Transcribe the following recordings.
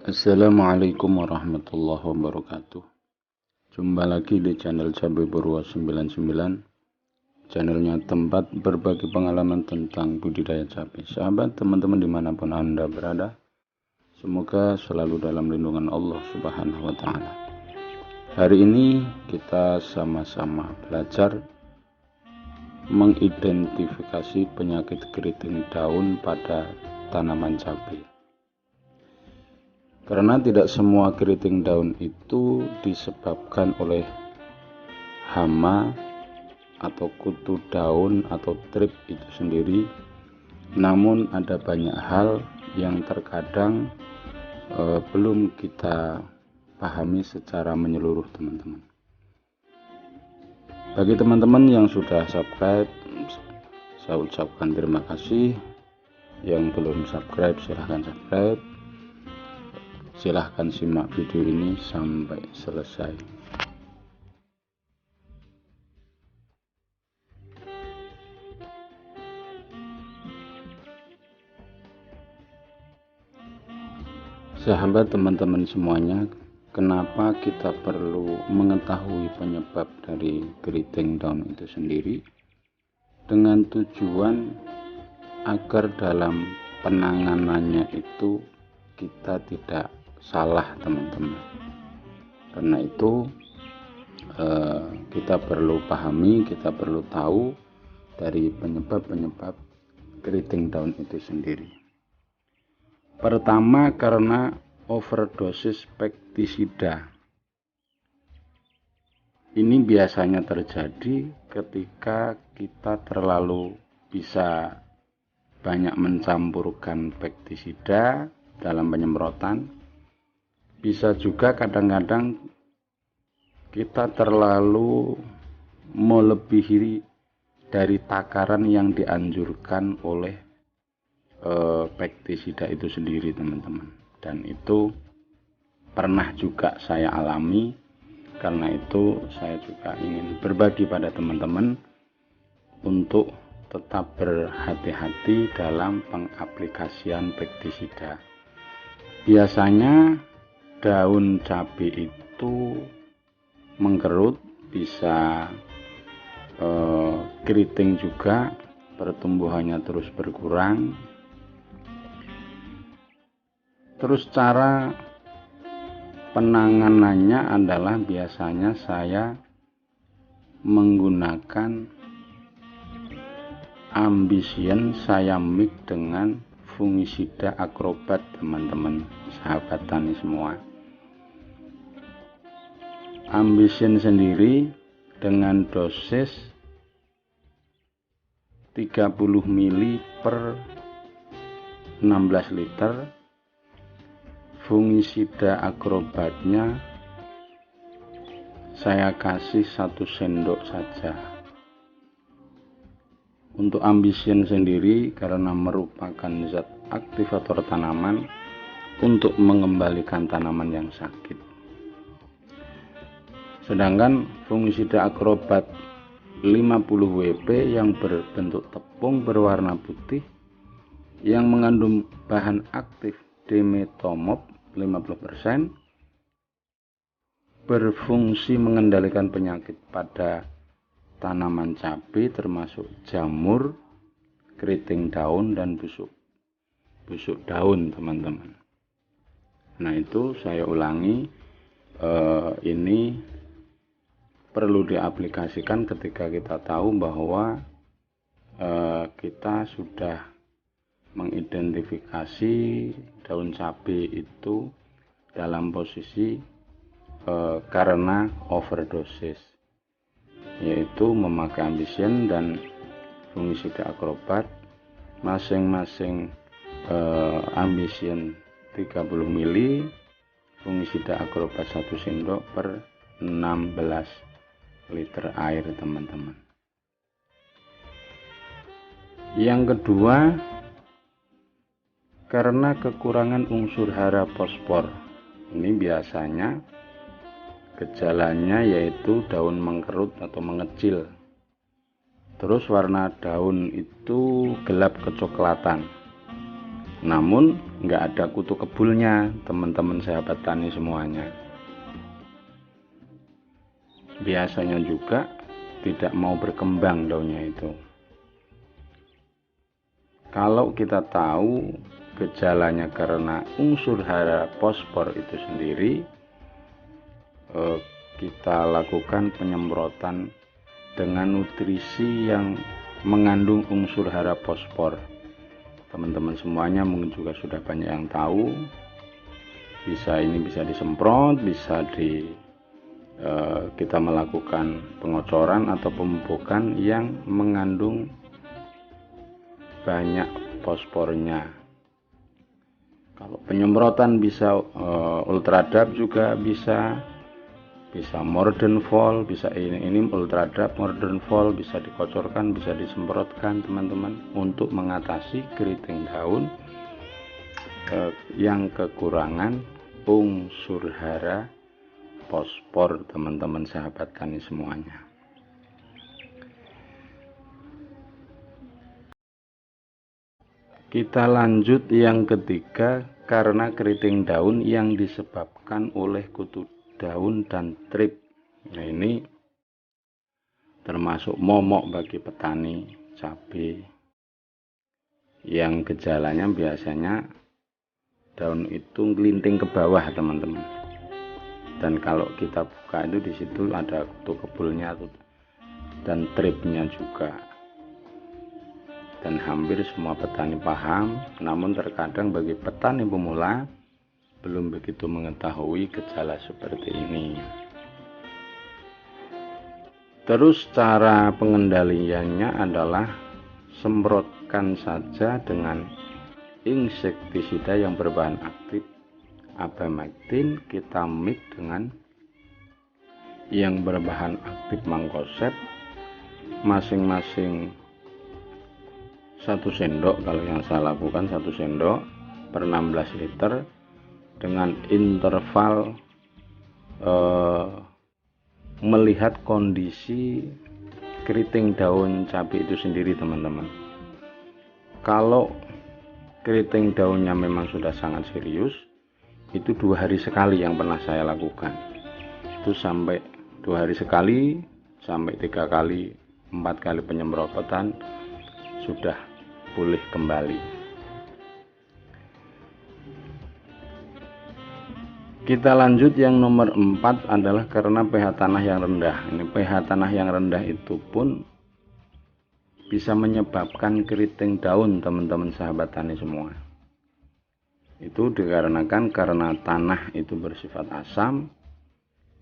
Assalamualaikum warahmatullahi wabarakatuh. Jumpa lagi di channel Cabai Purwo 99. Channelnya tempat berbagi pengalaman tentang budidaya cabai. Sahabat, teman-teman dimanapun Anda berada, semoga selalu dalam lindungan Allah Subhanahu wa Ta'ala. Hari ini kita sama-sama belajar mengidentifikasi penyakit keriting daun pada tanaman cabai. Karena tidak semua keriting daun itu disebabkan oleh hama atau kutu daun atau trip itu sendiri, namun ada banyak hal yang terkadang belum kita pahami secara menyeluruh, teman-teman. Bagi teman-teman yang sudah subscribe, saya ucapkan terima kasih. Yang belum subscribe, silahkan subscribe. Silahkan simak video ini sampai selesai. Sahabat, teman-teman semuanya, kenapa kita perlu mengetahui penyebab dari keriting daun itu sendiri? Dengan tujuan agar dalam penanganannya itu kita tidak salah, teman-teman. Karena itu kita perlu pahami, kita perlu tahu dari penyebab-penyebab keriting daun itu sendiri. Pertama, karena overdosis pestisida. Ini biasanya terjadi ketika kita terlalu bisa banyak mencampurkan pestisida dalam penyemprotan. Bisa juga kadang-kadang kita terlalu melebihi dari takaran yang dianjurkan oleh pestisida itu sendiri, teman-teman. Dan itu pernah juga saya alami. Karena itu saya juga ingin berbagi pada teman-teman untuk tetap berhati-hati dalam pengaplikasian pestisida. Biasanya daun cabai itu mengkerut, bisa keriting juga, pertumbuhannya terus berkurang. Terus cara penanganannya adalah biasanya saya menggunakan Ambisien, saya mix dengan fungisida akrobat, teman-teman sahabat tani semua. Ambisien sendiri dengan dosis 30 ml per 16 liter. Fungisida akrobatnya saya kasih 1 sendok saja. Untuk Ambisien sendiri karena merupakan zat aktivator tanaman untuk mengembalikan tanaman yang sakit. Sedangkan fungisida akrobat 50 WP yang berbentuk tepung berwarna putih yang mengandung bahan aktif dimetomop 50% berfungsi mengendalikan penyakit pada tanaman cabai termasuk jamur, keriting daun, dan busuk daun, teman-teman. Nah, itu saya ulangi, ini perlu diaplikasikan ketika kita tahu bahwa kita sudah mengidentifikasi daun cabai itu dalam posisi karena overdosis, yaitu memakai Ambisien dan fungisida akrobat. Masing-masing Ambisien 30 ml, fungisida akrobat 1 sendok per 16 liter air, teman-teman. Yang kedua, karena kekurangan unsur hara fosfor. Ini biasanya gejalanya yaitu daun mengkerut atau mengecil. Terus warna daun itu gelap kecoklatan. namun nggak ada kutu kebulnya teman-teman sahabat tani semuanya. Biasanya juga tidak mau berkembang daunnya itu. Kalau kita tahu gejalanya karena unsur hara fosfor itu sendiri, kita lakukan penyemprotan dengan nutrisi yang mengandung unsur hara fosfor. Teman-teman semuanya mungkin juga sudah banyak yang tahu. Bisa disemprot, bisa kita melakukan pengocoran atau pemupukan yang mengandung banyak fosfornya. Kalau penyemprotan bisa ultradap juga bisa modern vol, bisa ini ultradap modern vol, bisa dikocorkan, bisa disemprotkan teman-teman untuk mengatasi keriting daun yang kekurangan unsur hara fosfor teman-teman sahabat tani semuanya. Kita lanjut yang ketiga, karena keriting daun yang disebabkan oleh kutu daun dan trip. Nah, ini termasuk momok bagi petani cabai yang gejalanya biasanya daun itu ngelinting ke bawah teman-teman. Dan kalau kita buka itu di situ ada kutu kebulnya dan tripnya juga. Dan hampir semua petani paham, namun terkadang bagi petani pemula belum begitu mengetahui gejala seperti ini. Terus cara pengendaliannya adalah semprotkan saja dengan insektisida yang berbahan aktif abamectin, kita mix dengan yang berbahan aktif mancozeb, masing-masing 1 sendok. Kalau yang saya lakukan 1 sendok per 16 liter dengan interval melihat kondisi keriting daun cabai itu sendiri teman-teman. Kalau keriting daunnya memang sudah sangat serius, itu 2 hari sekali yang pernah saya lakukan. Itu sampai 2 hari sekali sampai 3 kali 4 kali penyemprotan sudah pulih kembali. Kita lanjut yang nomor 4 adalah karena pH tanah yang rendah. Ini pH tanah yang rendah itu pun bisa menyebabkan keriting daun teman-teman sahabat tani semua. Itu dikarenakan karena tanah itu bersifat asam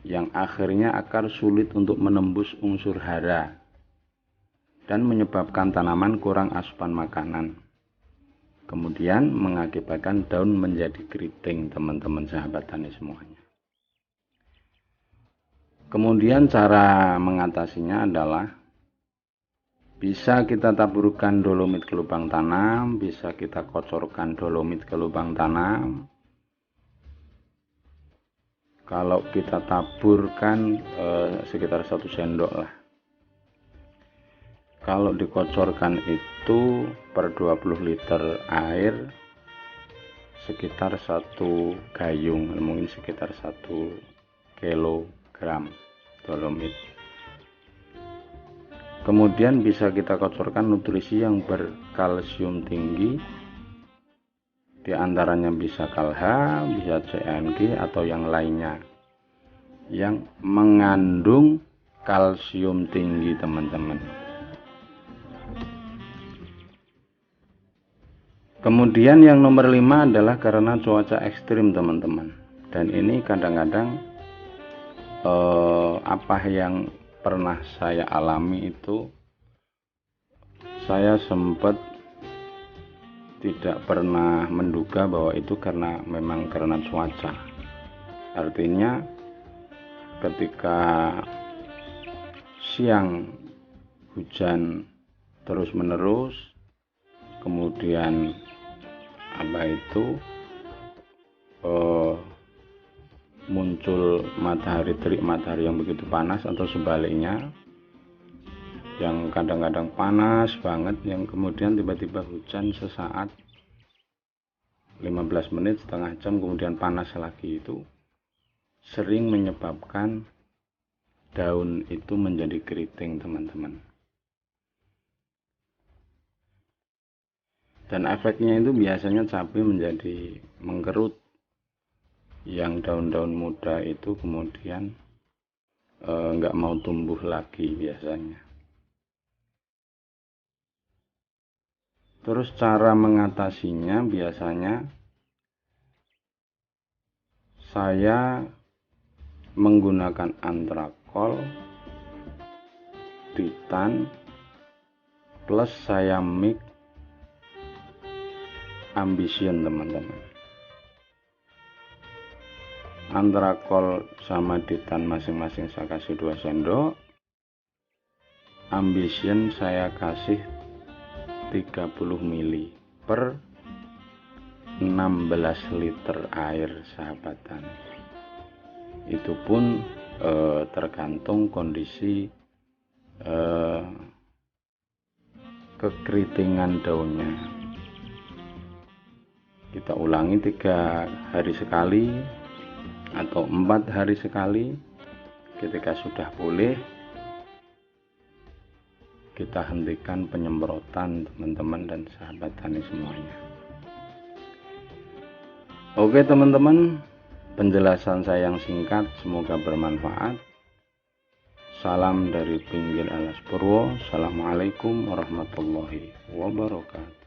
yang akhirnya akar sulit untuk menembus unsur hara dan menyebabkan tanaman kurang asupan makanan. Kemudian mengakibatkan daun menjadi keriting teman-teman sahabat tani semuanya. Kemudian cara mengatasinya adalah bisa kita taburkan dolomit ke lubang tanam, bisa kita kocorkan dolomit ke lubang tanam. Kalau kita taburkan sekitar 1 sendok lah. Kalau dikocorkan itu per 20 liter air sekitar 1 gayung, mungkin sekitar 1 kilogram dolomit. Kemudian bisa kita kocorkan nutrisi yang berkalsium tinggi, di antaranya bisa Kalha, bisa CNG atau yang lainnya yang mengandung kalsium tinggi teman-teman. Kemudian yang nomor 5 adalah karena cuaca ekstrim teman-teman. Dan ini kadang-kadang apa yang pernah saya alami itu, saya sempat tidak pernah menduga bahwa itu memang karena cuaca. Artinya ketika siang hujan terus menerus, kemudian muncul terik matahari yang begitu panas, atau sebaliknya yang kadang-kadang panas banget yang kemudian tiba-tiba hujan sesaat 15 menit, setengah jam, kemudian panas lagi, itu sering menyebabkan daun itu menjadi keriting, teman-teman. Dan efeknya itu biasanya cabai menjadi mengkerut, yang daun-daun muda itu kemudian nggak mau tumbuh lagi biasanya. Terus cara mengatasinya biasanya saya menggunakan antrakol, titan, plus saya mix Ambition, teman-teman. Antrakol sama titan masing-masing saya kasih 2 sendok. Ambition saya kasih 30 ml per 16 liter air, sahabat tani. Itu pun tergantung kondisi kekeritingan daunnya. Kita ulangi 3 hari sekali atau 4 hari sekali. Ketika sudah pulih, kita hentikan penyemprotan, teman-teman dan sahabat tani semuanya. Oke teman-teman, penjelasan saya yang singkat semoga bermanfaat. Salam dari pinggir alas Purwo. Assalamualaikum warahmatullahi wabarakatuh.